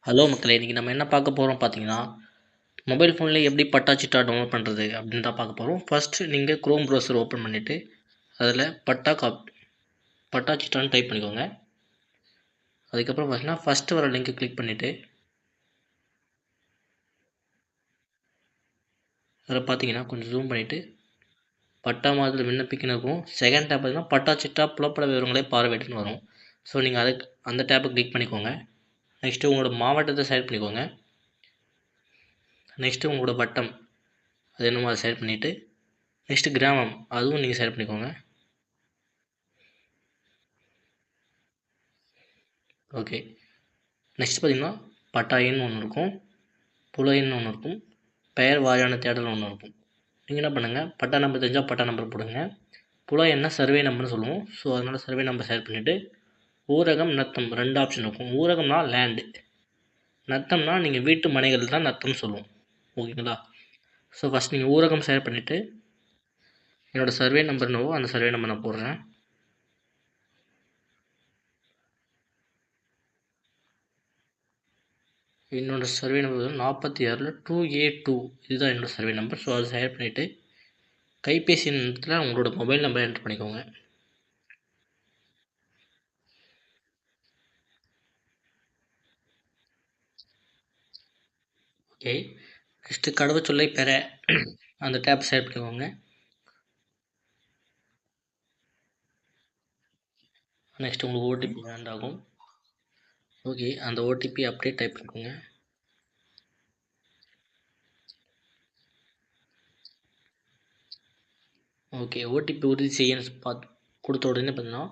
Hello மக்களே! இன்னைக்கு நம்ம என்ன பார்க்க போறோம் பார்த்தீங்கன்னா, மொபைல் ஃபோன்ல எப்படி பட்டா, சிட்டா டவுன்லோட் பண்றது அப்படின்னு தான் பார்க்க போறோம். ஃபர்ஸ்ட்டு நீங்க குரோம் ப்ரௌசர் ஓப்பன் பண்ணிட்டு, அதில பட்டா சிட்டான்னு டைப் பண்ணிக்கோங்க. அதுக்கப்புறம் பார்த்தீங்கன்னா, ஃபர்ஸ்ட்டு வர லிங்க்க கிளிக் பண்ணிட்டு, அதில பார்த்தீங்கன்னா, கொஞ்சம் ஜூம் பண்ணிட்டு, பட்டா மாதத்தில் விண்ணப்பிக்கன்னு இருக்கும். செகண்ட் டேப் பார்த்தீங்கன்னா, பட்டா, சிட்டா புலப்பட விவரங்களை பார்வையிடன்னு வரும். ஸோ, நீங்க அந்த டேப்பை கிளிக் பண்ணிக்கோங்க. நெக்ஸ்ட்டு உங்களோட மாவட்டத்த செலக்ட் பண்ணிக்கோங்க. நெக்ஸ்ட்டு உங்களோட வட்டம், அது என்னமோ அத செலக்ட் பண்ணிட்டு, நெக்ஸ்ட்டு கிராமம், அதுவும் நீங்க செலக்ட் பண்ணிக்கோங்க. ஓகே. நெக்ஸ்ட் பார்த்தீங்கன்னா, பட்டா எண் ஒண்ணு இருக்கும். புல எண் ஒண்ணு இருக்கும். பெயர் வாரியான தேடல் ஒண்ணு இருக்கும். நீங்க என்ன பண்ணுங்க, பட்டா நம்பர் தெரிஞ்சா பட்டா நம்பர் போடுங்க. புல எண்ண சர்வே நம்பர்னு சொல்லுவோம். ஸோ, அதனால சர்வே நம்பர் செலக்ட் பண்ணிட்டு, ஊரகம், நத்தம் 2 ஆப்ஷன் இருக்கும். ஊரகம்னா லேண்டு. நத்தம்னா நீங்க வீட்டு மனைகள் தான் நத்தம்னு சொல்லுவோம். ஓகேங்களா? ஸோ, ஃபர்ஸ்ட் நீங்க ஊரகம் செலக்ட் பண்ணிட்டு, என்னோட சர்வே நம்பர் என்னவோ அந்த சர்வே நம்பர் நான் போடுறேன். என்னோட சர்வே நம்பர் வந்து 46ல 2A2 இதுதான் என்னோட சர்வே நம்பர். ஸோ, அத செலக்ட் பண்ணிட்டு, கைபேசி எண்ல உங்களோட மொபைல் நம்பர் என்டர் பண்ணிக்கோங்க. ஓகே. நெக்ஸ்ட்டு கடவுச்சொல்லை பெற அந்த டேப் செலக்ட் பண்ணிக்கோங்க. நெக்ஸ்ட்டு உங்களுக்கு ஓடிபி ஜெனரேட் ஆகும். ஓகே. அந்த ஓடிபி அப்படியே டைப் பண்ணிக்கோங்க. ஓகே. ஓடிபி உறுதி செய்யன்னு குடுத்த உடனே பார்த்தீங்கன்னா,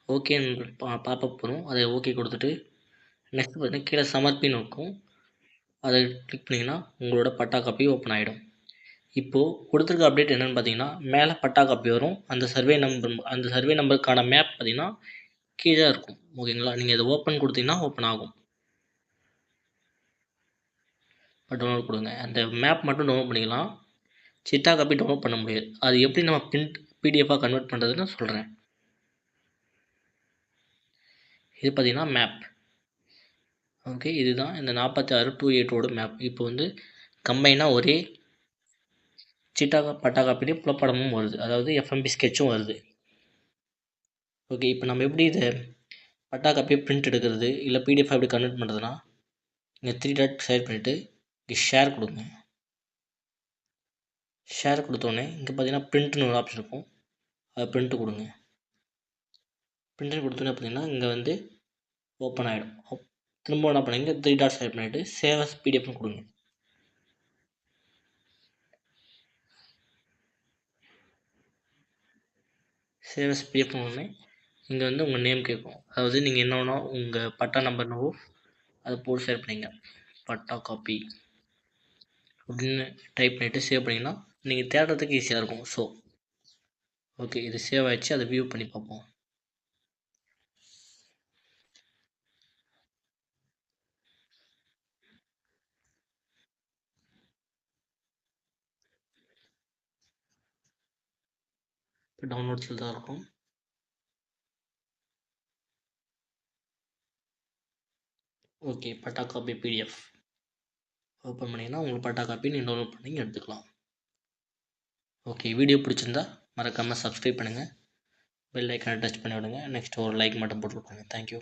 ஓகேன்னு பாப்பப் வரும். அத ஓகே குடுத்துட்டு, நெக்ஸ்ட் பார்த்தீங்கன்னா கீழ சமர்ப்பின்னு இருக்கும். அத கிளிக் பண்ணீங்கன்னா, உங்களோட பட்டா காப்பி ஓப்பன் ஆயிடும். இப்போ குடுத்துருக்க அப்டேட் என்னன்னு பார்த்தீங்கன்னா, மேல பட்டா காப்பி வரும். அந்த சர்வே நம்பருக்கான மேப் பார்த்தீங்கன்னா, கீழ இருக்கும். ஓகேங்களா? நீங்க இத ஓப்பன் குடுத்தீங்கன்னா, ஓப்பன் ஆகும். டவுன்லோட் குடுங்க. அந்த மேப் மட்டும் டவுன்லோட் பண்ணிக்கலாம். சிட்டா காப்பி டவுன்லோட் பண்ண முடியாது. அது எப்படி நம்ம பிடிஎஃபா கன்வெர்ட் பண்ணுறதுன்னு சொல்கிறேன். இது பார்த்தீங்கன்னா மேப். ஓகே. இதுதான் இந்த 46 டூ எயிட்டோட மேப். இப்போ வந்து கம்பைனாக ஒரே சிட்டா பட்டா காப்பிலே புலப்படமும் வருது. அதாவது எஃப்எம்பி ஸ்கெட்சும் வருது. ஓகே. இப்போ நம்ம எப்படி இதை பட்டா காப்பியை பிரிண்ட் எடுக்கிறது இல்லை பிடிஎஃப் எப்படி கன்வெர்ட் பண்ணுறதுன்னா, இங்கே 3 டாட் செலக்ட் பண்ணிவிட்டு இங்கே ஷேர் கொடுங்க. ஷேர் கொடுத்தோடனே இங்கே பார்த்தீங்கன்னா பிரிண்ட்னு ஒரு ஆப்ஷன் இருக்கும். அதை பிரிண்ட்டு கொடுங்க. பிரிண்ட் கொடுத்தோன்னே பார்த்தீங்கன்னா இங்கே வந்து ஓப்பன் ஆகிடும். திரும்ப என்ன பண்ணுங்க 3 டாட் செலக்ட் பண்ணிவிட்டு சேவ் அஸ் பிடிஎஃப்னு கொடுங்க. சேவ் அஸ் பிடிஎஃப்னு உடனே இங்கே வந்து உங்கள் நேம் கேட்கும். அதாவது நீங்கள் என்ன வேணும் உங்கள் பட்டா நம்பர் என்னவோ அதை போட்டு சேவ் பண்ணிங்க. பட்டா காப்பி அப்படின்னு டைப் பண்ணிவிட்டு சேவ் பண்ணிங்கன்னா நீங்கள் தேடுறதுக்கு ஈஸியாக இருக்கும். So okay. இது சேவ் ஆகிடுச்சு. அதை வியூ பண்ணி பார்ப்போம். இப்போ டவுன்லோட்ஸில் தான் இருக்கும். ஓகே. பட்டா காப்பி பிடிஎஃப் ஓப்பன் பண்ணிங்கன்னா உங்களுக்கு பட்டா காப்பி நீங்கள் டவுன்லோட் பண்ணி எடுத்துக்கலாம். ஓகே. வீடியோ பிடிச்சிருந்தா மறக்காமல் சப்ஸ்கிரைப் பண்ணுங்கள். பெல் ஐக்கானை டச் பண்ணி விடுங்க. நெக்ஸ்ட் ஒரு லைக் மட்டும் போட்டு விட்ருங்க. தேங்க்யூ.